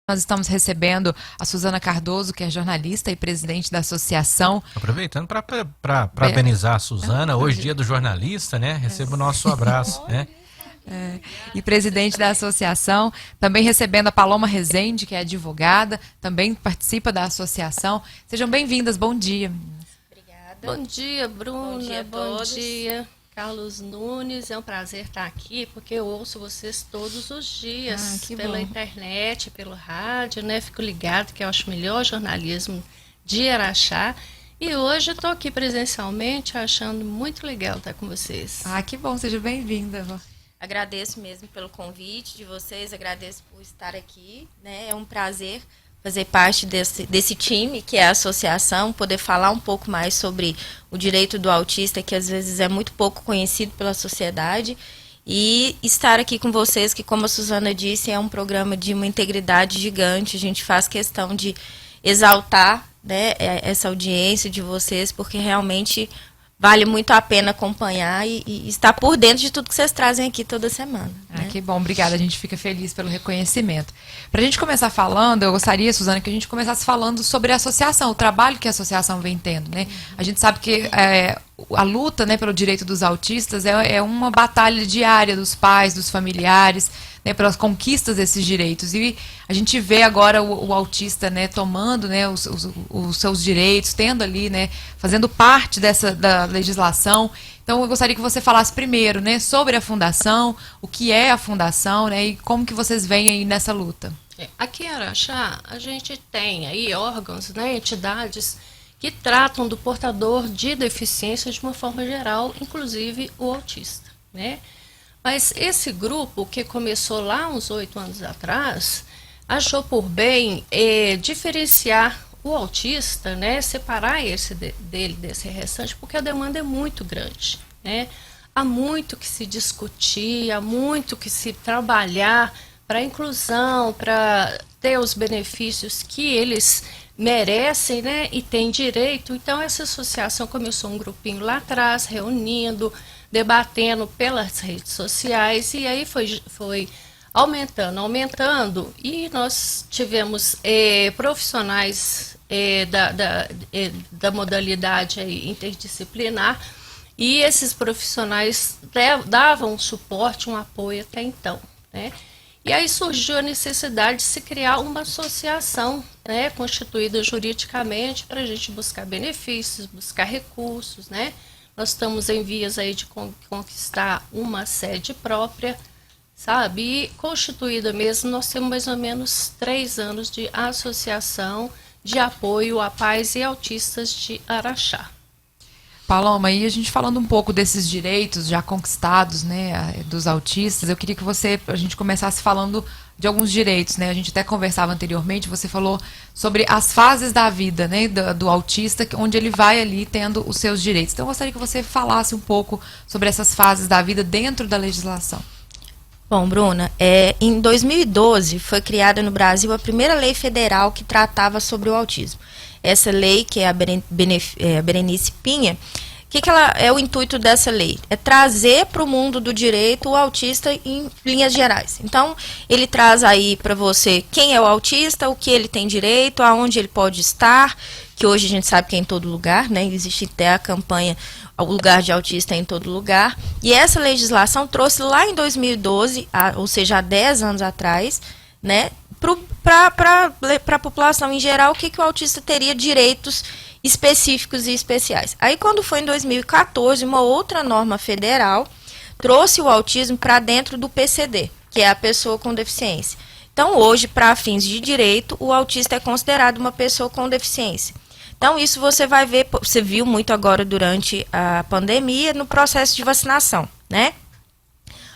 Nós estamos recebendo a Suzana Cardoso, que é jornalista e presidente da associação. Aproveitando para parabenizar a Suzana, hoje dia do jornalista, né? Receba o nosso abraço, né? E presidente da associação, também recebendo a Paloma Rezende, que é advogada, também participa da associação. Sejam bem-vindas, bom dia. Obrigada. Bom dia, Bruna. Bom dia a Bom todos. dia, Carlos Nunes. É um prazer estar aqui, porque eu ouço vocês todos os dias, que pela bom. internet, pelo rádio, né? Fico ligado, que eu acho o melhor jornalismo de Araxá. E hoje estou aqui presencialmente, achando muito legal estar com vocês. Que bom, seja bem-vinda. Agradeço mesmo pelo convite de vocês, agradeço por estar aqui, né? É um prazer fazer parte desse time, que é a associação, poder falar um pouco mais sobre o direito do autista, que às vezes é muito pouco conhecido pela sociedade, e estar aqui com vocês, que, como a Suzana disse, é um programa de uma integridade gigante. A gente faz questão de exaltar, né, essa audiência de vocês, porque realmente vale muito a pena acompanhar e estar por dentro de tudo que vocês trazem aqui toda semana. Né? Que bom, obrigada. A gente fica feliz pelo reconhecimento. Para a gente começar falando, eu gostaria, Suzana, que a gente começasse falando sobre a associação, o trabalho que a associação vem tendo, né? A gente sabe que a luta, né, pelo direito dos autistas é uma batalha diária dos pais, dos familiares, né, pelas conquistas desses direitos. E a gente vê agora o autista, né, tomando, né, os seus direitos, tendo ali, né, fazendo parte da legislação. Então, eu gostaria que você falasse primeiro, né, sobre a fundação, o que é a fundação, né, e como que vocês veem aí nessa luta. Aqui em Araxá, a gente tem aí órgãos, né, entidades que tratam do portador de deficiência de uma forma geral, inclusive o autista, né? Mas esse grupo, que começou lá uns 8 anos atrás, achou por bem diferenciar o autista, né, separar dele desse restante, porque a demanda é muito grande, né? Há muito que se discutir, há muito que se trabalhar para a inclusão, para ter os benefícios que eles merecem, né, e têm direito. Então, essa associação começou um grupinho lá atrás, reunindo, debatendo pelas redes sociais, e aí foi aumentando, e nós tivemos profissionais da modalidade aí interdisciplinar, e esses profissionais davam um suporte, um apoio até então, né? E aí surgiu a necessidade de se criar uma associação, né, constituída juridicamente, para a gente buscar benefícios, buscar recursos, né? Nós estamos em vias aí de conquistar uma sede própria, sabe? E constituída mesmo, nós temos mais ou menos 3 anos de associação de apoio a pais e autistas de Araxá. Paloma, e a gente falando um pouco desses direitos já conquistados, né, dos autistas, eu queria que a gente começasse falando de alguns direitos, né? A gente até conversava anteriormente, você falou sobre as fases da vida, né, do autista, onde ele vai ali tendo os seus direitos. Então, eu gostaria que você falasse um pouco sobre essas fases da vida dentro da legislação. Bom, Bruna, em 2012 foi criada no Brasil a primeira lei federal que tratava sobre o autismo. Essa lei, que é a Berenice Pinha, que é o intuito dessa lei? É trazer para o mundo do direito o autista em linhas gerais. Então, ele traz aí para você quem é o autista, o que ele tem direito, aonde ele pode estar, que hoje a gente sabe que é em todo lugar, né? Existe até a campanha O Lugar de Autista é em Todo Lugar. E essa legislação trouxe lá em 2012, ou seja, há 10 anos atrás, né, para a população em geral, o que o autista teria direitos específicos e especiais. Aí, quando foi em 2014, uma outra norma federal trouxe o autismo para dentro do PCD, que é a pessoa com deficiência. Então, hoje, para fins de direito, o autista é considerado uma pessoa com deficiência. Então, isso você vai ver, você viu muito agora durante a pandemia, no processo de vacinação, né?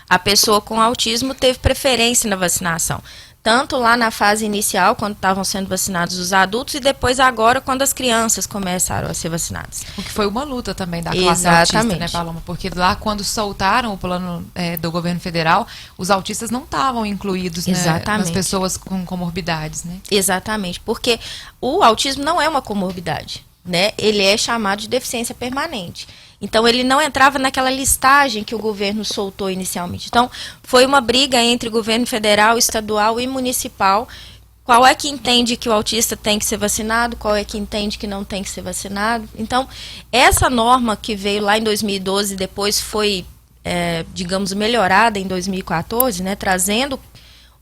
A pessoa com autismo teve preferência na vacinação. Tanto lá na fase inicial, quando estavam sendo vacinados os adultos, e depois agora, quando as crianças começaram a ser vacinadas. O que foi uma luta também da classe autista, né, Paloma? Porque lá, quando soltaram o plano do governo federal, os autistas não estavam incluídos, né, nas pessoas com comorbidades, né? Exatamente, porque o autismo não é uma comorbidade, né? Ele é chamado de deficiência permanente. Então, ele não entrava naquela listagem que o governo soltou inicialmente. Então, foi uma briga entre governo federal, estadual e municipal Qual é que entende que o autista tem que ser vacinado? Qual é que entende que não tem que ser vacinado? Então, essa norma que veio lá em 2012 e depois foi, digamos, melhorada em 2014, né, trazendo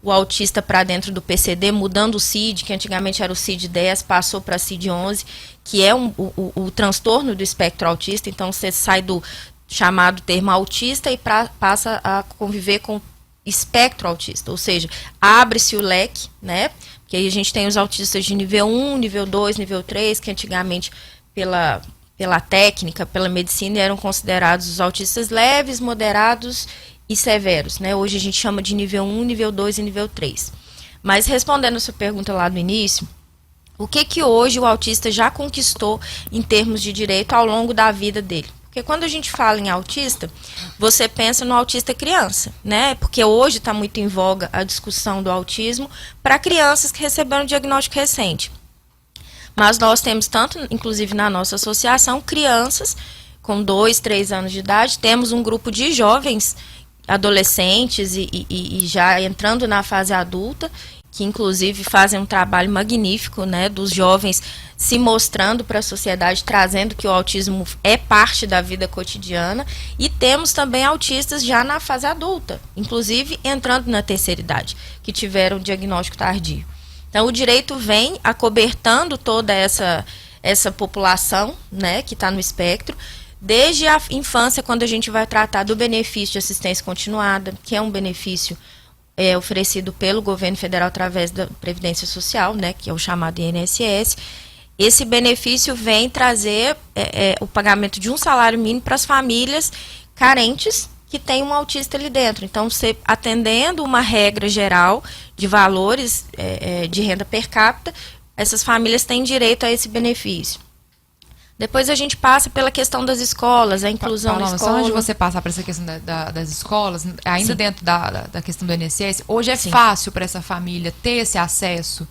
o autista para dentro do PCD, mudando o CID, que antigamente era o CID-10, passou para CID-11, que é o transtorno do espectro autista. Então, você sai do chamado termo autista e passa a conviver com espectro autista, ou seja, abre-se o leque, né? Porque aí a gente tem os autistas de nível 1, nível 2, nível 3, que antigamente, pela técnica, pela medicina, eram considerados os autistas leves, moderados e severos, né? Hoje a gente chama de nível 1, nível 2 e nível 3. Mas respondendo a sua pergunta lá no início, o que hoje o autista já conquistou em termos de direito ao longo da vida dele? Porque quando a gente fala em autista, você pensa no autista criança, né? Porque hoje está muito em voga a discussão do autismo para crianças que receberam diagnóstico recente. Mas nós temos tanto, inclusive na nossa associação, crianças com 2, 3 anos de idade, temos um grupo de jovens, adolescentes e já entrando na fase adulta, que inclusive fazem um trabalho magnífico, né, dos jovens se mostrando para a sociedade, trazendo que o autismo é parte da vida cotidiana, e temos também autistas já na fase adulta, inclusive entrando na terceira idade, que tiveram diagnóstico tardio. Então o direito vem acobertando toda essa população, né, que está no espectro, desde a infância, quando a gente vai tratar do benefício de assistência continuada, que é um benefício oferecido pelo governo federal através da Previdência Social, né, que é o chamado INSS. Esse benefício vem trazer o pagamento de um salário mínimo para as famílias carentes que têm um autista ali dentro. Então, você atendendo uma regra geral de valores de renda per capita, essas famílias têm direito a esse benefício. Depois a gente passa pela questão das escolas, a inclusão na escola. Só antes de você passar para essa questão das escolas, ainda Sim. dentro da questão do INSS, hoje é Sim. fácil para essa família ter esse acesso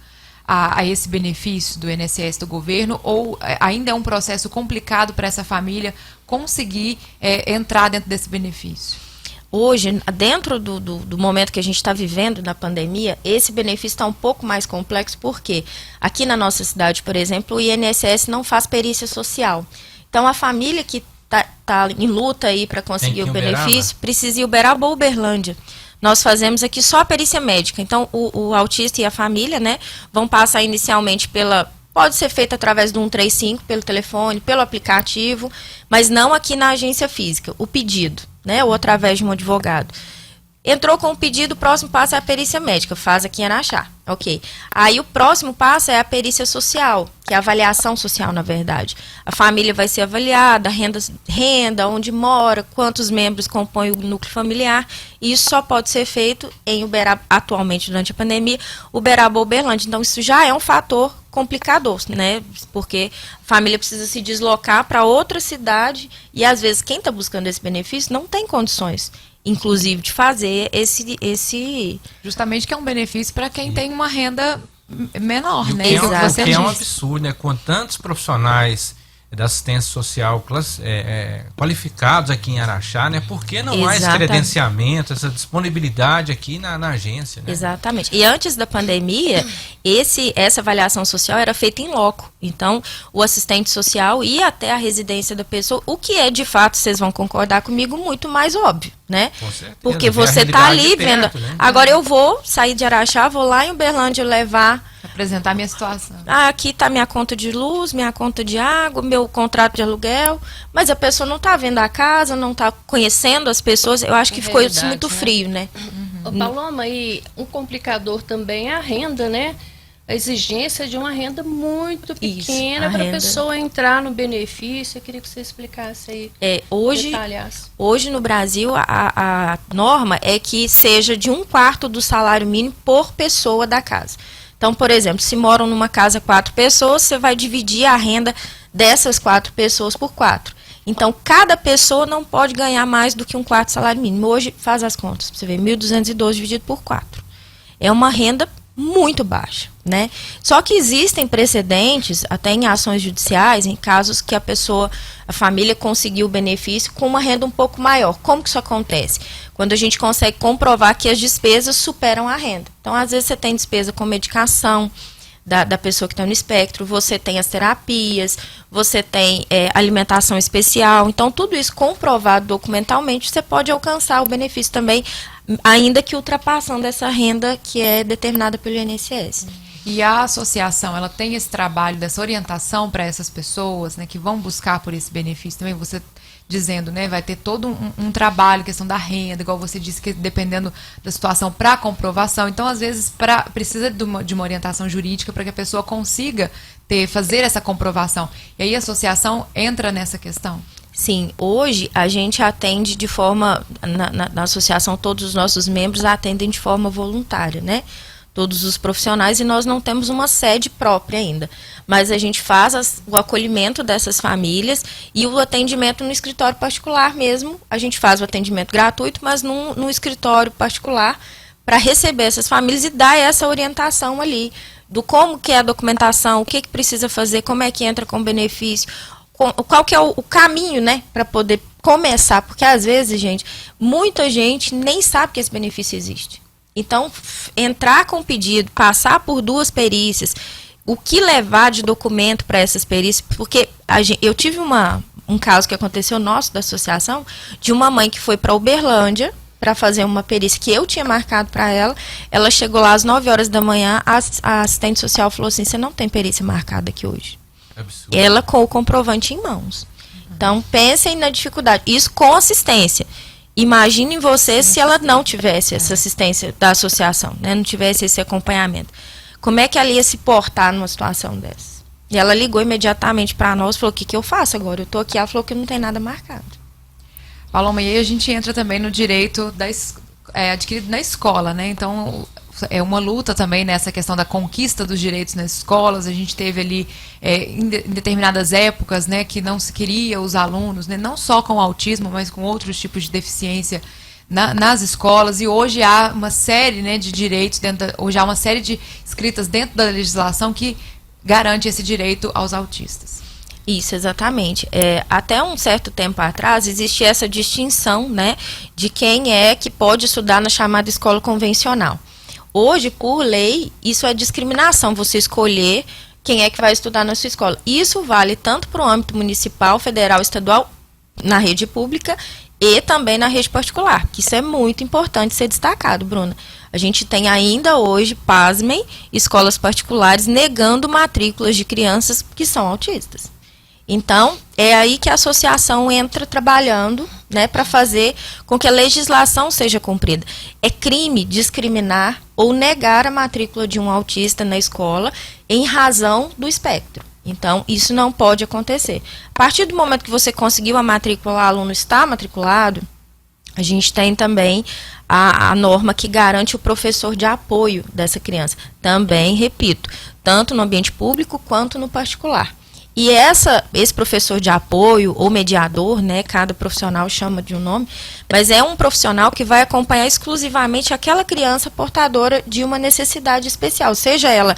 a esse benefício do INSS do governo, ou ainda é um processo complicado para essa família conseguir entrar dentro desse benefício? Hoje, dentro do momento que a gente está vivendo na pandemia, esse benefício está um pouco mais complexo, porque aqui na nossa cidade, por exemplo, o INSS não faz perícia social. Então, a família que está em luta aí para conseguir o benefício precisa ir Uberaba ou Uberlândia. Nós fazemos aqui só a perícia médica. Então, o autista e a família, né, vão passar inicialmente pode ser feito através do 135, pelo telefone, pelo aplicativo, mas não aqui na agência física, o pedido, né, ou através de um advogado. Entrou com o pedido, o próximo passo é a perícia médica, faz aqui em Araxá, ok. Aí o próximo passo é a perícia social, que é a avaliação social, na verdade. A família vai ser avaliada, renda, onde mora, quantos membros compõem o núcleo familiar, e isso só pode ser feito em Uberaba, atualmente, durante a pandemia, Uberaba ou Uberlândia. Então, isso já é um fator complicador, né? Porque a família precisa se deslocar para outra cidade e, às vezes, quem está buscando esse benefício não tem condições, inclusive, de fazer esse... Justamente que é um benefício para quem tem uma renda menor, né? O que é um absurdo, né? Com tantos profissionais da assistência social qualificados aqui em Araxá, né? Por que não há esse credenciamento, essa disponibilidade aqui na agência, né? Exatamente. E antes da pandemia, essa avaliação social era feita em loco. Então, o assistente social ia até a residência da pessoa, o que é, de fato, vocês vão concordar comigo, muito mais óbvio, né? Com certeza. Porque você está ali vendo... Né? Agora eu vou sair de Araxá, vou lá em Uberlândia levar... Apresentar minha situação. Aqui está minha conta de luz, minha conta de água, meu contrato de aluguel, mas a pessoa não está vendo a casa, não está conhecendo as pessoas. Eu acho que ficou isso muito frio, né? Ô, Paloma, e um complicador também é a renda, né? A exigência de uma renda muito pequena para a pessoa entrar no benefício. Eu queria que você explicasse aí, detalhasse. Hoje no Brasil, a norma é que seja de 1/4 do salário mínimo por pessoa da casa. Então, por exemplo, se moram numa casa 4 pessoas, você vai dividir a renda dessas 4 pessoas por 4. Então, cada pessoa não pode ganhar mais do que 1/4 salário mínimo. Hoje, faz as contas, você vê, 1.212 dividido por 4. É uma renda muito baixa, né? Só que existem precedentes, até em ações judiciais, em casos que a família conseguiu o benefício com uma renda um pouco maior. Como que isso acontece? Quando a gente consegue comprovar que as despesas superam a renda. Então, às vezes, você tem despesa com medicação da pessoa que está no espectro, você tem as terapias, você tem alimentação especial. Então, tudo isso comprovado documentalmente, você pode alcançar o benefício também, ainda que ultrapassando essa renda que é determinada pelo INSS. E a associação, ela tem esse trabalho dessa orientação para essas pessoas, né, que vão buscar por esse benefício também, você dizendo, né, vai ter todo um trabalho, questão da renda, igual você disse, que dependendo da situação, para comprovação. Então, às vezes, precisa de uma orientação jurídica para que a pessoa consiga fazer essa comprovação. E aí a associação entra nessa questão? Sim, hoje a gente atende de forma, na associação, todos os nossos membros atendem de forma voluntária, né? Todos os profissionais, e nós não temos uma sede própria ainda. Mas a gente faz o acolhimento dessas famílias e o atendimento no escritório particular mesmo. A gente faz o atendimento gratuito, mas no escritório particular, para receber essas famílias e dar essa orientação ali, do como que é a documentação, o que precisa fazer, como é que entra com benefício, qual que é o caminho, né, para poder começar. Porque às vezes, gente, muita gente nem sabe que esse benefício existe. Então, entrar com o pedido, passar por 2 perícias, o que levar de documento para essas perícias, porque eu tive um caso que aconteceu nosso da associação, de uma mãe que foi para Uberlândia para fazer uma perícia que eu tinha marcado para ela chegou lá às 9 horas da manhã, a assistente social falou assim, você não tem perícia marcada aqui hoje. Absurdo. Ela com o comprovante em mãos. Então, pensem na dificuldade, isso com assistência. Imaginem vocês se ela não tivesse essa assistência da associação, né? Não tivesse esse acompanhamento. Como é que ela ia se portar numa situação dessa? E ela ligou imediatamente para nós e falou, o que eu faço agora? Eu estou aqui, ela falou que não tem nada marcado. Paloma, e aí a gente entra também no direito adquirido na escola, né? Então, é uma luta também nessa questão da conquista dos direitos nas escolas. A gente teve ali, em determinadas épocas, né, que não se queria os alunos, né, não só com autismo, mas com outros tipos de deficiência nas escolas. E hoje há uma série, né, de direitos, hoje há uma série de escritas dentro da legislação que garante esse direito aos autistas. Isso, exatamente. Até um certo tempo atrás, existia essa distinção, né, de quem é que pode estudar na chamada escola convencional. Hoje, por lei, isso é discriminação, você escolher quem é que vai estudar na sua escola. Isso vale tanto para o âmbito municipal, federal, estadual, na rede pública e também na rede particular, que isso é muito importante ser destacado, Bruna. A gente tem ainda hoje, pasmem, escolas particulares negando matrículas de crianças que são autistas. Então, é aí que a associação entra trabalhando, né, para fazer com que a legislação seja cumprida. É crime discriminar ou negar a matrícula de um autista na escola em razão do espectro. Então, isso não pode acontecer. A partir do momento que você conseguiu a matrícula, o aluno está matriculado, a gente tem também a norma que garante o professor de apoio dessa criança. Também, repito, tanto no ambiente público quanto no particular. E esse professor de apoio ou mediador, né, cada profissional chama de um nome, mas é um profissional que vai acompanhar exclusivamente aquela criança portadora de uma necessidade especial, seja ela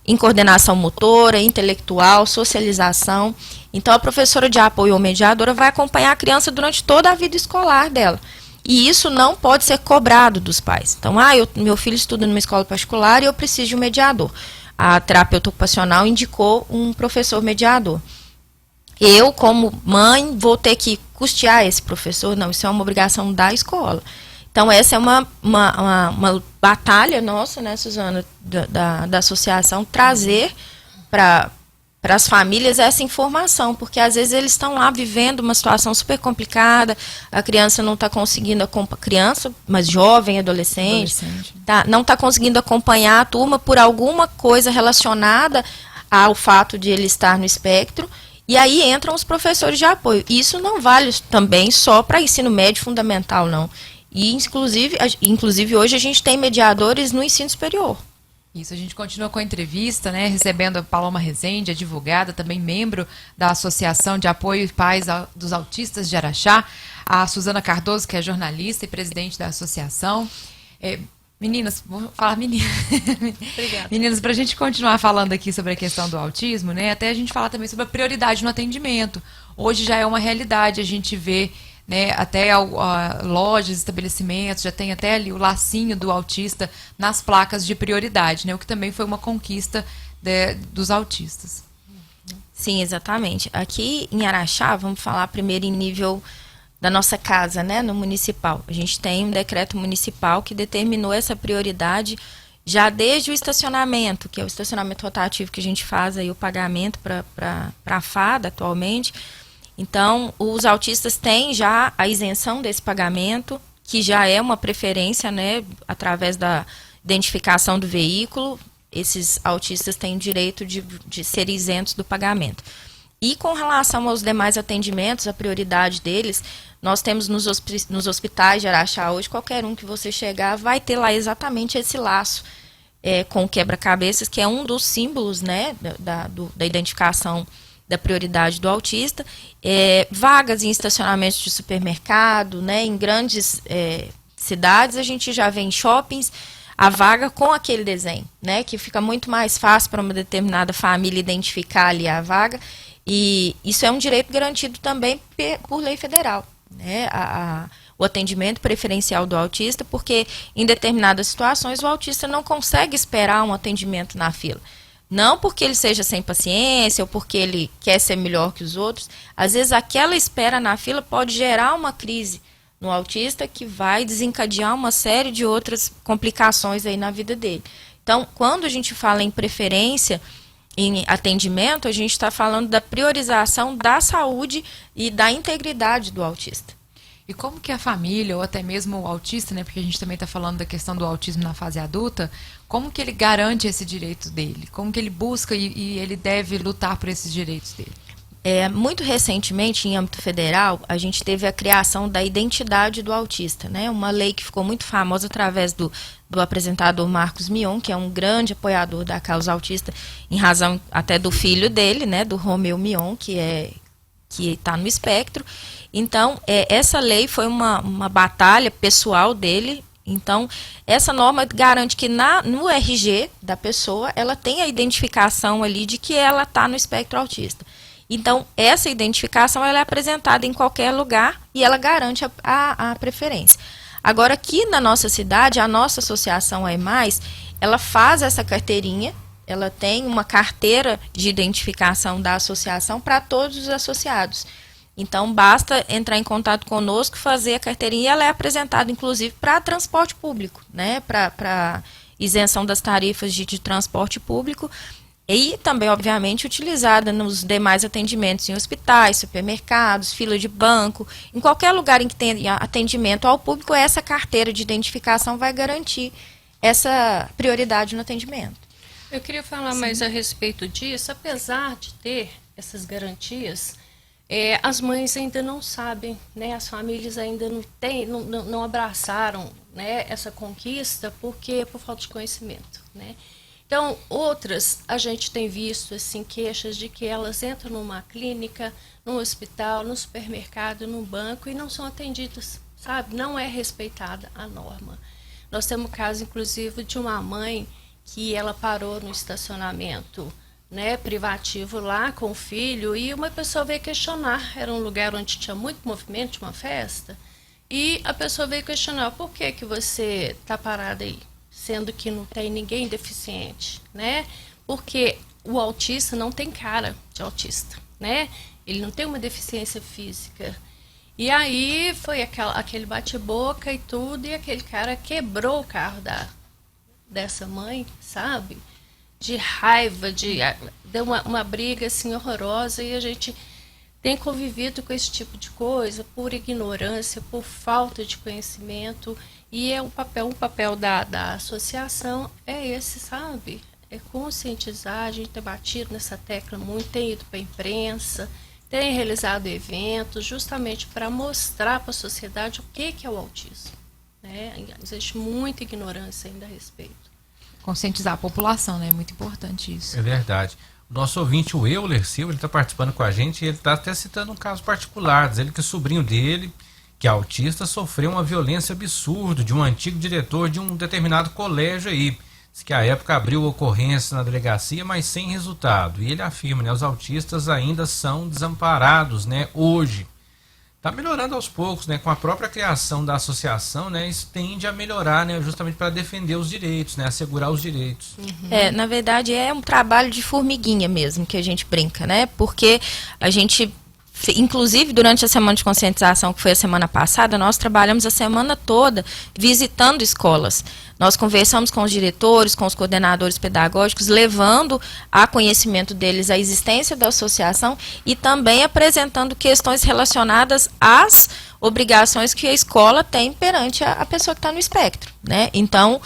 em coordenação motora, intelectual, socialização. Então, a professora de apoio ou mediadora vai acompanhar a criança durante toda a vida escolar dela. E isso não pode ser cobrado dos pais. Então, meu filho estuda numa escola particular e eu preciso de um mediador. A terapeuta ocupacional indicou um professor mediador. Eu, como mãe, vou ter que custear esse professor? Não, isso é uma obrigação da escola. Então, essa é uma batalha nossa, né, Suzana, da associação, trazer para as famílias essa informação, porque às vezes eles estão lá vivendo uma situação super complicada, a criança não está conseguindo, criança, mas jovem, adolescente. Não está conseguindo acompanhar a turma por alguma coisa relacionada ao fato de ele estar no espectro, e aí entram os professores de apoio. Isso não vale também só para ensino médio fundamental, não. E, inclusive, hoje a gente tem mediadores no ensino superior. Isso, a gente continua com a entrevista, né, recebendo a Paloma Rezende, advogada, também membro da Associação de Apoio e Pais dos Autistas de Araxá, a Suzana Cardoso, que é jornalista e presidente da associação. Meninas, vou falar meninas. Obrigada. Meninas, para a gente continuar falando aqui sobre a questão do autismo, né? Até a gente falar também sobre a prioridade no atendimento. Hoje já é uma realidade, a gente vê, né, até lojas, estabelecimentos, já tem até ali o lacinho do autista nas placas de prioridade, né? O que também foi uma conquista dos autistas. Sim, exatamente. Aqui em Araxá, vamos falar primeiro em nível da nossa casa, né, no municipal. A gente tem um decreto municipal que determinou essa prioridade já desde o estacionamento, que é o estacionamento rotativo que a gente faz aí o pagamento para a FADA atualmente. Então, os autistas têm já a isenção desse pagamento, que já é uma preferência, né, através da identificação do veículo. Esses autistas têm o direito de ser isentos do pagamento. E com relação aos demais atendimentos, a prioridade deles, nós temos nos hospitais de Araxá hoje, qualquer um que você chegar vai ter lá exatamente esse laço com o quebra-cabeças, que é um dos símbolos, né, da identificação da prioridade do autista. Vagas em estacionamentos de supermercado, né, em grandes cidades, a gente já vê em shoppings a vaga com aquele desenho, né, que fica muito mais fácil para uma determinada família identificar ali a vaga. E isso é um direito garantido também por lei federal, né? O atendimento preferencial do autista, porque em determinadas situações o autista não consegue esperar um atendimento na fila. Não porque ele seja sem paciência ou porque ele quer ser melhor que os outros. Às vezes aquela espera na fila pode gerar uma crise no autista que vai desencadear uma série de outras complicações aí na vida dele. Então, quando a gente fala em preferência em atendimento, a gente está falando da priorização da saúde e da integridade do autista. E como que a família, ou até mesmo o autista, né, porque a gente também está falando da questão do autismo na fase adulta, como que ele garante esse direito dele? Como que ele busca e ele deve lutar por esses direitos dele? Muito recentemente, em âmbito federal, a gente teve a criação da identidade do autista, né? Uma lei que ficou muito famosa através do apresentador Marcos Mion, que é um grande apoiador da causa autista, em razão até do filho dele, né? Do Romeu Mion, que está no espectro. Então, essa lei foi uma batalha pessoal dele. Então, essa norma garante que no RG da pessoa, ela tem a identificação ali de que ela está no espectro autista. Então, essa identificação ela é apresentada em qualquer lugar e ela garante a preferência. Agora, aqui na nossa cidade, a nossa associação AEMAIS, ela faz essa carteirinha, ela tem uma carteira de identificação da associação para todos os associados. Então, basta entrar em contato conosco, fazer a carteirinha e ela é apresentada, inclusive, para transporte público, né? Para isenção das tarifas de transporte público. E também, obviamente, utilizada nos demais atendimentos em hospitais, supermercados, fila de banco, em qualquer lugar em que tenha atendimento ao público, essa carteira de identificação vai garantir essa prioridade no atendimento. Eu queria falar mais a respeito disso. Apesar de ter essas garantias, as mães ainda não sabem, né? As famílias ainda não abraçaram, né, essa conquista por falta de conhecimento, né? Então, outras, a gente tem visto assim, queixas de que elas entram numa clínica, num hospital, no supermercado, num banco e não são atendidas, sabe? Não é respeitada a norma. Nós temos o caso, inclusive, de uma mãe que ela parou no estacionamento, né, privativo lá com o filho e uma pessoa veio questionar. Era um lugar onde tinha muito movimento, uma festa, e a pessoa veio questionar: por que você está parada aí? Sendo que não tem ninguém deficiente, né? Porque o autista não tem cara de autista, né? Ele não tem uma deficiência física. E aí foi aquele bate-boca e tudo, e aquele cara quebrou o carro dessa mãe, sabe? De raiva, deu uma briga assim horrorosa, e a gente tem convivido com esse tipo de coisa por ignorância, por falta de conhecimento. E um papel da associação é esse, sabe? É conscientizar. A gente tem batido nessa tecla muito, tem ido para a imprensa, tem realizado eventos justamente para mostrar para a sociedade o que é o autismo, né? Existe muita ignorância ainda a respeito. Conscientizar a população, né? É muito importante isso. É verdade. O nosso ouvinte, o Euler Silva, ele está participando com a gente e ele está até citando um caso particular, dizendo que o sobrinho dele, que a autista sofreu uma violência absurda de um antigo diretor de um determinado colégio aí. Diz que à época abriu ocorrência na delegacia, mas sem resultado. E ele afirma, né, os autistas ainda são desamparados, né, hoje. Está melhorando aos poucos, né, com a própria criação da associação, né, isso tende a melhorar, né, justamente para defender os direitos, né, assegurar os direitos. Na verdade é um trabalho de formiguinha mesmo que a gente brinca, né, porque a gente, inclusive durante a semana de conscientização, que foi a semana passada, nós trabalhamos a semana toda visitando escolas. Nós conversamos com os diretores, com os coordenadores pedagógicos, levando a conhecimento deles a existência da associação e também apresentando questões relacionadas às obrigações que a escola tem perante a pessoa que está no espectro, né? Então,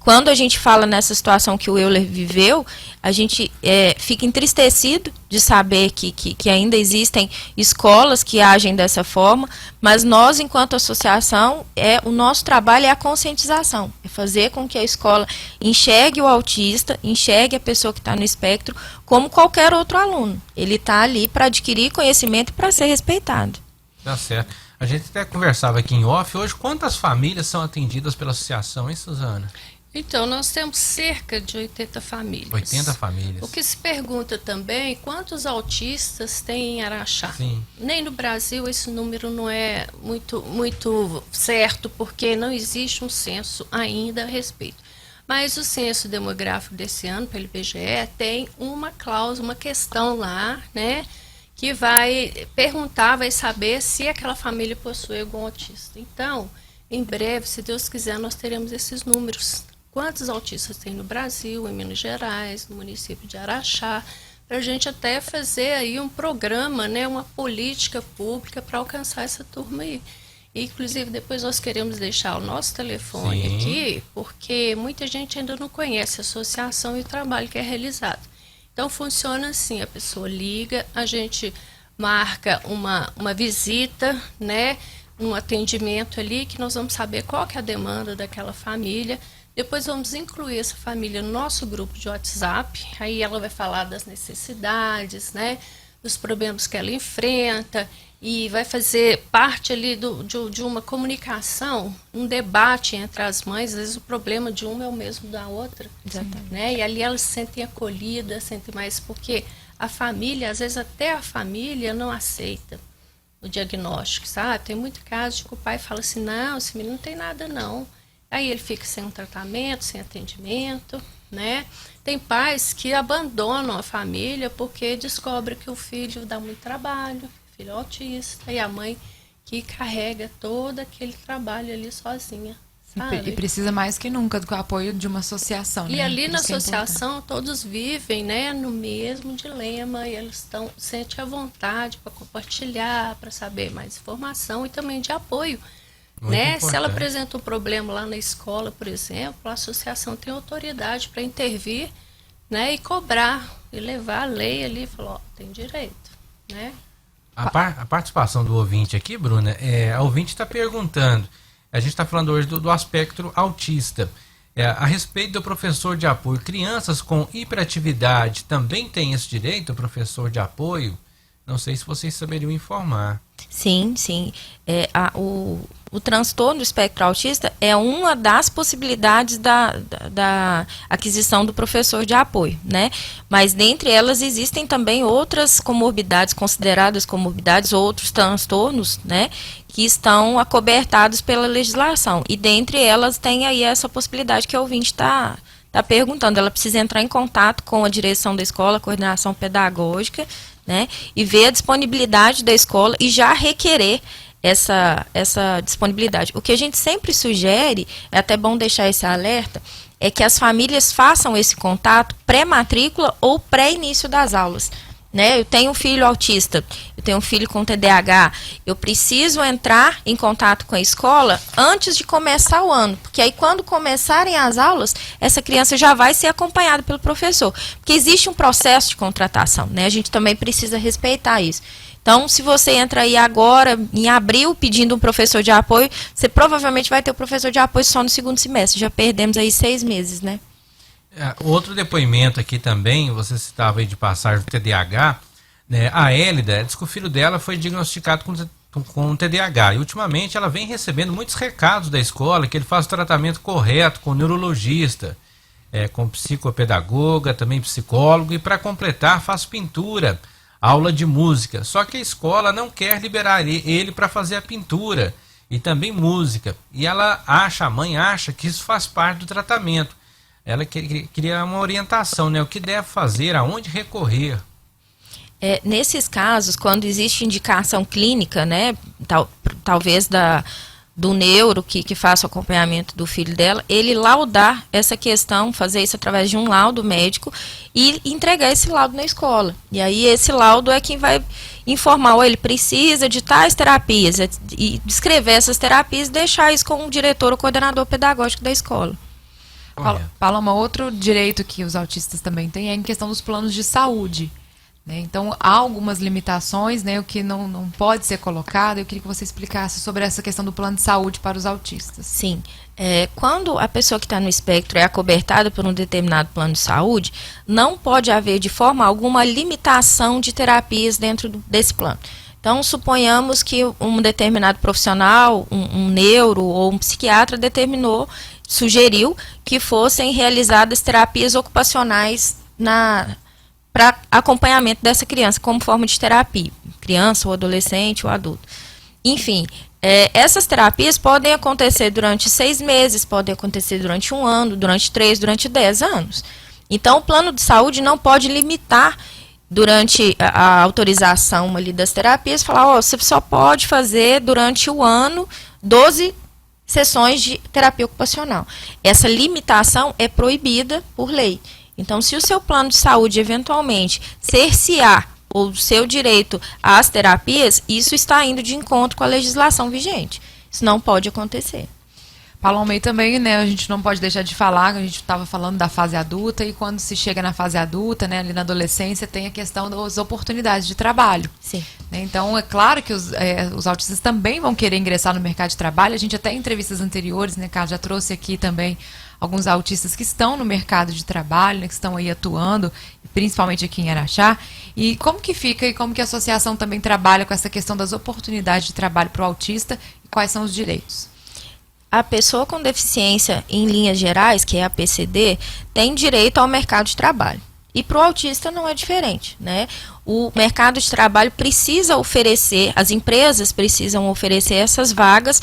quando a gente fala nessa situação que o Euler viveu, a gente fica entristecido de saber que ainda existem escolas que agem dessa forma, mas nós, enquanto associação, o nosso trabalho é a conscientização, é fazer com que a escola enxergue o autista, enxergue a pessoa que está no espectro como qualquer outro aluno. Ele está ali para adquirir conhecimento e para ser respeitado. Tá certo. A gente até conversava aqui em off, hoje quantas famílias são atendidas pela associação, hein, Suzana? Então, nós temos cerca de 80 famílias. 80 famílias. O que se pergunta também, quantos autistas tem em Araxá? Sim. Nem no Brasil esse número não é muito certo, porque não existe um censo ainda a respeito. Mas o censo demográfico desse ano, pelo IBGE, tem uma cláusula, uma questão lá, né, que vai perguntar, vai saber se aquela família possui algum autista. Então, em breve, se Deus quiser, nós teremos esses números. Quantos autistas tem no Brasil, em Minas Gerais, no município de Araxá, para a gente até fazer aí um programa, né, uma política pública para alcançar essa turma aí. E, inclusive, depois nós queremos deixar o nosso telefone Sim. aqui, porque muita gente ainda não conhece a associação e o trabalho que é realizado. Então, funciona assim, a pessoa liga, a gente marca uma visita, né, um atendimento ali, que nós vamos saber qual que é a demanda daquela família. Depois vamos incluir essa família no nosso grupo de WhatsApp, aí ela vai falar das necessidades, né, dos problemas que ela enfrenta, e vai fazer parte ali de uma comunicação, um debate entre as mães. Às vezes o problema de uma é o mesmo da outra. Exatamente. Né? E ali elas se sentem acolhidas, sentem mais, porque a família, às vezes até a família não aceita o diagnóstico, sabe? Tem muito caso de que o pai fala assim, não, esse menino não tem nada não. Aí ele fica sem um tratamento, sem atendimento, né? Tem pais que abandonam a família porque descobrem que o filho dá muito trabalho, filho autista, e a mãe que carrega todo aquele trabalho ali sozinha, sabe? E precisa mais que nunca do apoio de uma associação, E né? ali na Isso que é associação todos vivem, né, no mesmo dilema, e eles sentem a vontade para compartilhar, para saber mais informação e também de apoio. Né? Se ela apresenta um problema lá na escola, por exemplo, a associação tem autoridade para intervir, né, e cobrar, e levar a lei ali e falar, ó, tem direito, né? A participação do ouvinte aqui, Bruna, a ouvinte está perguntando, a gente está falando hoje do aspecto autista, a respeito do professor de apoio, crianças com hiperatividade também têm esse direito, o professor de apoio? Não sei se vocês saberiam informar. Sim. O transtorno do espectro autista é uma das possibilidades da aquisição do professor de apoio, né? Mas dentre elas existem também outras comorbidades, consideradas comorbidades, outros transtornos, né? Que estão acobertados pela legislação. E dentre elas tem aí essa possibilidade que a ouvinte está perguntando. Ela precisa entrar em contato com a direção da escola, a coordenação pedagógica, né, e ver a disponibilidade da escola e já requerer essa disponibilidade. O que a gente sempre sugere, é até bom deixar esse alerta, é que as famílias façam esse contato pré-matrícula ou pré-início das aulas. Né? Eu tenho um filho autista, eu tenho um filho com TDAH, eu preciso entrar em contato com a escola antes de começar o ano, porque aí quando começarem as aulas, essa criança já vai ser acompanhada pelo professor, porque existe um processo de contratação, né? A gente também precisa respeitar isso. Então, se você entra aí agora, em abril, pedindo um professor de apoio, você provavelmente vai ter o professor de apoio só no segundo semestre, já perdemos aí 6 meses, né? Outro depoimento aqui também, você citava aí de passagem do TDAH, né? A Hélida diz que o filho dela foi diagnosticado com o TDAH. E ultimamente ela vem recebendo muitos recados da escola que ele faz o tratamento correto com o neurologista, com psicopedagoga, também psicólogo, e para completar faz pintura, aula de música. Só que a escola não quer liberar ele para fazer a pintura e também música. E a mãe acha que isso faz parte do tratamento. Ela queria uma orientação, né? O que deve fazer, aonde recorrer. Nesses casos, quando existe indicação clínica, né, talvez do neuro que faça o acompanhamento do filho dela, ele laudar essa questão, fazer isso através de um laudo médico e entregar esse laudo na escola. E aí esse laudo é quem vai informar, ele precisa de tais terapias, e descrever essas terapias e deixar isso com o diretor ou coordenador pedagógico da escola. Paloma, outro direito que os autistas também têm é em questão dos planos de saúde. Então, há algumas limitações, né, o que não pode ser colocado. Eu queria que você explicasse sobre essa questão do plano de saúde para os autistas. Sim. Quando a pessoa que está no espectro é acobertada por um determinado plano de saúde, não pode haver de forma alguma limitação de terapias dentro desse plano. Então, suponhamos que um determinado profissional, um neuro ou um psiquiatra sugeriu que fossem realizadas terapias ocupacionais para acompanhamento dessa criança, como forma de terapia, criança ou adolescente ou adulto. Enfim, essas terapias podem acontecer durante 6 meses, podem acontecer durante 1 ano, durante 3, durante 10 anos. Então, o plano de saúde não pode limitar, durante a autorização ali das terapias, falar, você só pode fazer durante o ano 12 sessões de terapia ocupacional. Essa limitação é proibida por lei. Então, se o seu plano de saúde eventualmente cercear o seu direito às terapias, isso está indo de encontro com a legislação vigente. Isso não pode acontecer. Paloma, e também, né, a gente não pode deixar de falar, a gente estava falando da fase adulta, e quando se chega na fase adulta, né, ali na adolescência, tem a questão das oportunidades de trabalho. Sim. Então, é claro que os autistas também vão querer ingressar no mercado de trabalho. A gente até em entrevistas anteriores, né, Carlos, já trouxe aqui também alguns autistas que estão no mercado de trabalho, né, que estão aí atuando, principalmente aqui em Araxá. E como que fica e como que a associação também trabalha com essa questão das oportunidades de trabalho para o autista e quais são os direitos? A pessoa com deficiência, em linhas gerais, que é a PCD, tem direito ao mercado de trabalho. E para o autista não é diferente, né? O mercado de trabalho precisa oferecer, as empresas precisam oferecer essas vagas.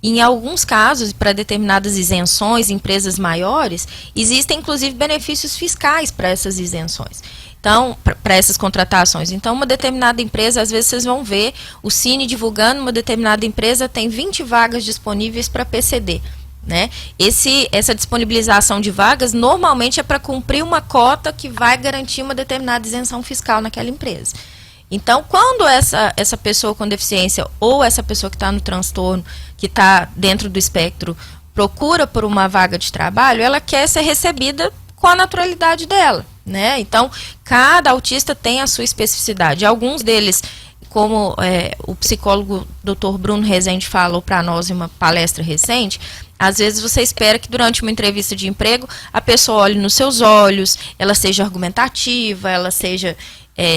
Em alguns casos, para determinadas isenções, empresas maiores, existem inclusive benefícios fiscais para essas isenções. Então, para essas contratações. Então, uma determinada empresa, às vezes vocês vão ver o Cine divulgando, uma determinada empresa tem 20 vagas disponíveis para PCD. Né? Essa disponibilização de vagas normalmente é para cumprir uma cota que vai garantir uma determinada isenção fiscal naquela empresa. Então, quando essa pessoa com deficiência ou essa pessoa que está no transtorno, que está dentro do espectro, procura por uma vaga de trabalho, ela quer ser recebida com a naturalidade dela, né? Então, cada autista tem a sua especificidade. Alguns deles, como o psicólogo Dr. Bruno Rezende falou para nós em uma palestra recente, às vezes você espera que durante uma entrevista de emprego a pessoa olhe nos seus olhos, ela seja argumentativa, ela seja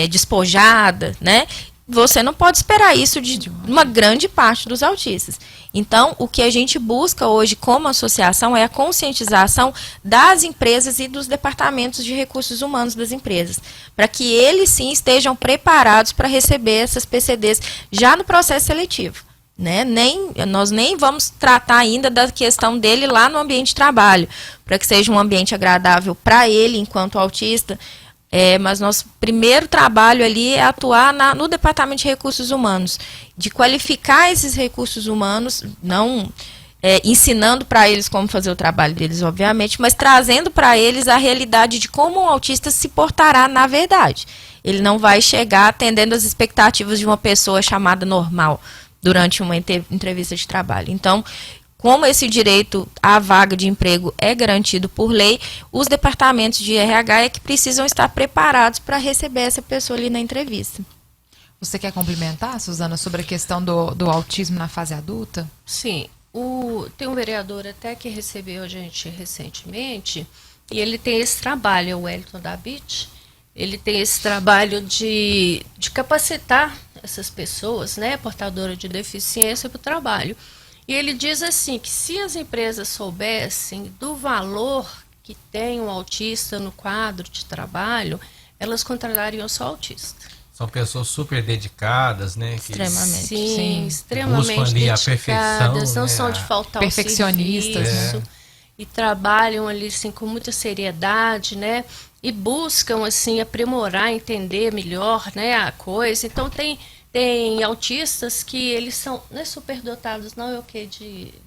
despojada, né? Você não pode esperar isso de uma grande parte dos autistas. Então, o que a gente busca hoje como associação é a conscientização das empresas e dos departamentos de recursos humanos das empresas, para que eles sim estejam preparados para receber essas PCDs já no processo seletivo. Né? Nós nem vamos tratar ainda da questão dele lá no ambiente de trabalho, para que seja um ambiente agradável para ele enquanto autista. Mas nosso primeiro trabalho ali é atuar no Departamento de Recursos Humanos, de qualificar esses recursos humanos, não ensinando para eles como fazer o trabalho deles, obviamente, mas trazendo para eles a realidade de como um autista se portará na verdade. Ele não vai chegar atendendo as expectativas de uma pessoa chamada normal durante uma entrevista de trabalho. Então, como esse direito à vaga de emprego é garantido por lei, os departamentos de RH é que precisam estar preparados para receber essa pessoa ali na entrevista. Você quer complementar, Suzana, sobre a questão do autismo na fase adulta? Sim. Tem um vereador até que recebeu a gente recentemente, e ele tem esse trabalho, o Wellington da BIT, ele tem esse trabalho de capacitar essas pessoas, né, portadoras de deficiência para o trabalho. E ele diz assim, que se as empresas soubessem do valor que tem um autista no quadro de trabalho, elas contratariam só autista. São pessoas super dedicadas, né? Extremamente. Sim, extremamente buscam ali a dedicadas, perfeição, não né? são de faltar Perfeccionistas, ao serviço, e trabalham ali assim, com muita seriedade, né? E buscam assim aprimorar, entender melhor, né, a coisa. Então tem autistas que eles são, não é superdotados, não é o quê?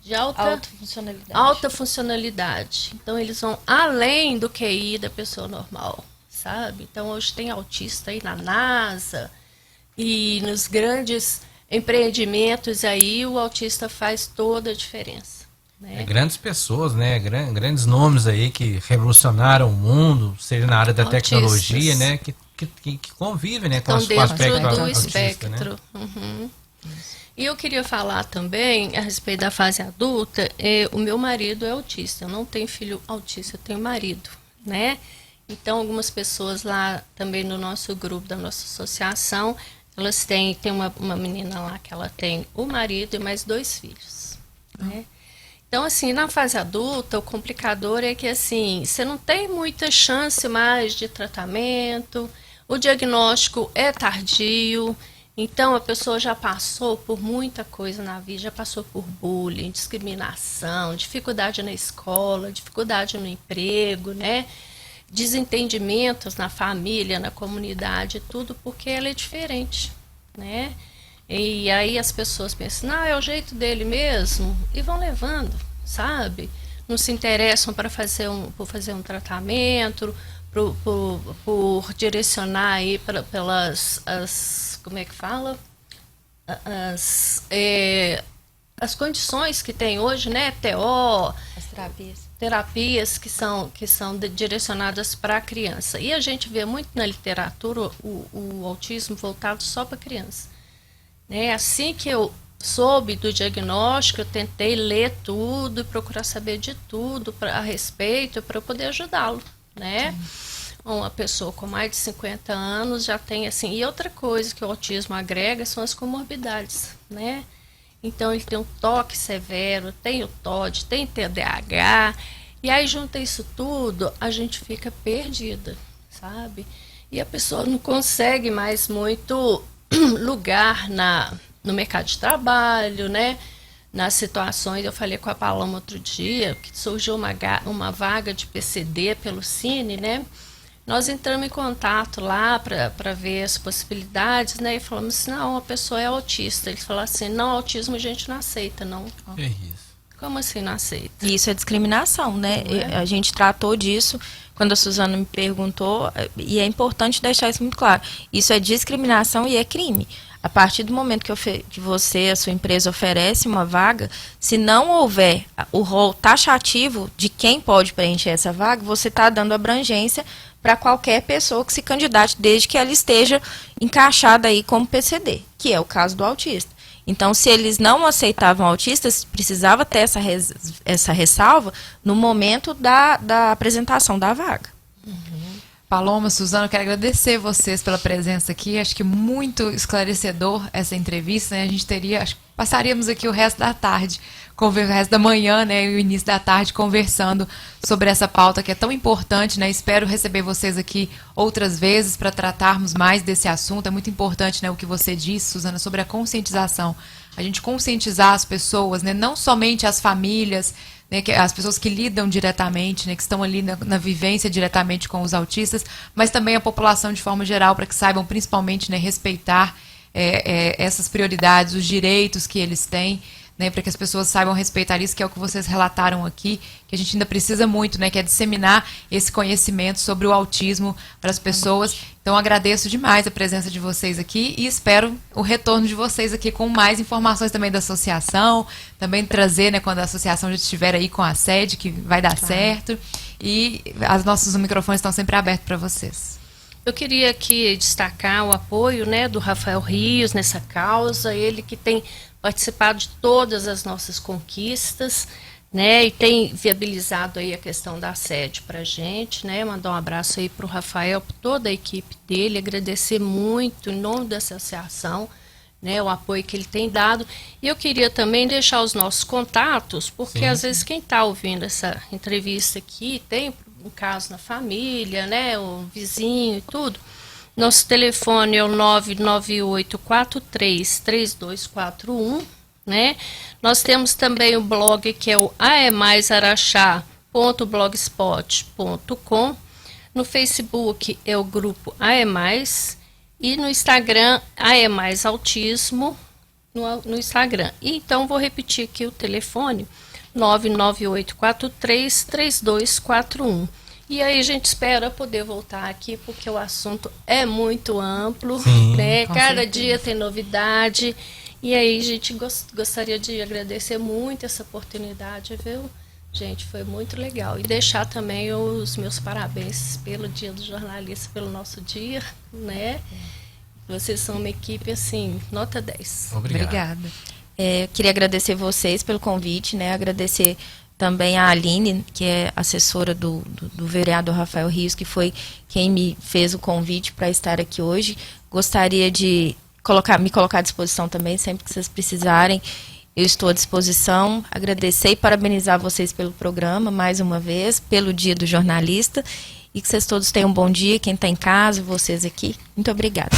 De alta funcionalidade. Alta funcionalidade. Então eles vão além do QI da pessoa normal, sabe? Então hoje tem autista aí na NASA e nos grandes empreendimentos aí o autista faz toda a diferença. Né? Grandes pessoas, né? Grandes nomes aí que revolucionaram o mundo, seja na área da tecnologia, né? Que convivem, né, com o aspecto do autista, espectro. Né? Uhum. E eu queria falar também a respeito da fase adulta. O meu marido é autista, eu não tenho filho autista, eu tenho marido, né? Então algumas pessoas lá também no nosso grupo da nossa associação, elas tem uma menina lá que ela tem o marido e mais 2 filhos, né? Então, assim, na fase adulta, o complicador é que, assim, você não tem muita chance mais de tratamento, o diagnóstico é tardio, então a pessoa já passou por muita coisa na vida, já passou por bullying, discriminação, dificuldade na escola, dificuldade no emprego, né? Desentendimentos na família, na comunidade, tudo porque ela é diferente, né? E aí as pessoas pensam, não, é o jeito dele mesmo, e vão levando, sabe? Não se interessam por fazer um tratamento, por direcionar aí pelas, como é que fala? As condições que tem hoje, né? TO, as terapias que são direcionadas para a criança. E a gente vê muito na literatura o autismo voltado só para criança. Né? Assim que eu soube do diagnóstico, eu tentei ler tudo e procurar saber de tudo a respeito para poder ajudá-lo, né? Uma pessoa com mais de 50 anos já tem assim. E outra coisa que o autismo agrega são as comorbidades, né? Então ele tem um toque severo, tem o TOD, tem TDAH, e aí junta isso tudo, a gente fica perdida, sabe? E a pessoa não consegue mais muito lugar no mercado de trabalho, né? Nas situações, eu falei com a Paloma outro dia, que surgiu uma vaga de PCD pelo Cine, né? Nós entramos em contato lá para ver as possibilidades, né? E falamos assim, não, a pessoa é autista. Eles falaram assim, não, autismo a gente não aceita, não. É isso. Como assim não aceita? Isso é discriminação, né? A gente tratou disso quando a Suzana me perguntou, e é importante deixar isso muito claro. Isso é discriminação e é crime. A partir do momento que você, a sua empresa, oferece uma vaga, se não houver o rol taxativo de quem pode preencher essa vaga, você está dando abrangência para qualquer pessoa que se candidate, desde que ela esteja encaixada aí como PCD, que é o caso do autista. Então, se eles não aceitavam autistas, precisava ter essa ressalva no momento da apresentação da vaga. Paloma, Suzana, eu quero agradecer vocês pela presença aqui. Acho que muito esclarecedor essa entrevista, né? A gente passaríamos aqui o resto da tarde, o resto da manhã, né, e o início da tarde conversando sobre essa pauta que é tão importante, né? Espero receber vocês aqui outras vezes para tratarmos mais desse assunto. É muito importante, né, o que você disse, Suzana, sobre a conscientização. A gente conscientizar as pessoas, né, não somente as famílias, né, as pessoas que lidam diretamente, né, que estão ali na vivência diretamente com os autistas, mas também a população de forma geral, para que saibam principalmente, né, respeitar essas prioridades, os direitos que eles têm, né, para que as pessoas saibam respeitar isso, que é o que vocês relataram aqui, que a gente ainda precisa muito, né, que é disseminar esse conhecimento sobre o autismo para as pessoas. Então, agradeço demais a presença de vocês aqui e espero o retorno de vocês aqui com mais informações também da associação, também trazer, né, quando a associação já estiver aí com a sede, que vai dar certo, e nossos microfones estão sempre abertos para vocês. Eu queria aqui destacar o apoio, né, do Rafael Rios nessa causa, ele que tem participado de todas as nossas conquistas, né, e tem viabilizado aí a questão da sede para a gente, né, mandar um abraço aí para o Rafael, para toda a equipe dele, agradecer muito em nome da associação né, o apoio que ele tem dado. E eu queria também deixar os nossos contatos, porque às vezes quem está ouvindo essa entrevista aqui tem um caso na família, né, o vizinho e tudo. Nosso telefone é o 998433241, né? Nós temos também o blog que é o aemaisaraxá.blogspot.com. No Facebook é o grupo AEMais e no Instagram AEMais Autismo no Instagram. E então vou repetir aqui o telefone 998433241. E aí a gente espera poder voltar aqui porque o assunto é muito amplo, né? Cada dia tem novidade. E aí a gente gostaria de agradecer muito essa oportunidade, viu? Gente, foi muito legal. E deixar também os meus parabéns pelo Dia do Jornalista, pelo nosso dia, né? Vocês são uma equipe, assim, nota 10. Obrigada. Queria agradecer vocês pelo convite, né? Agradecer também a Aline, que é assessora do vereador Rafael Rios, que foi quem me fez o convite para estar aqui hoje. Gostaria de me colocar à disposição também, sempre que vocês precisarem. Eu estou à disposição. Agradecer e parabenizar vocês pelo programa, mais uma vez, pelo Dia do Jornalista. E que vocês todos tenham um bom dia. Quem está em casa, vocês aqui. Muito obrigada.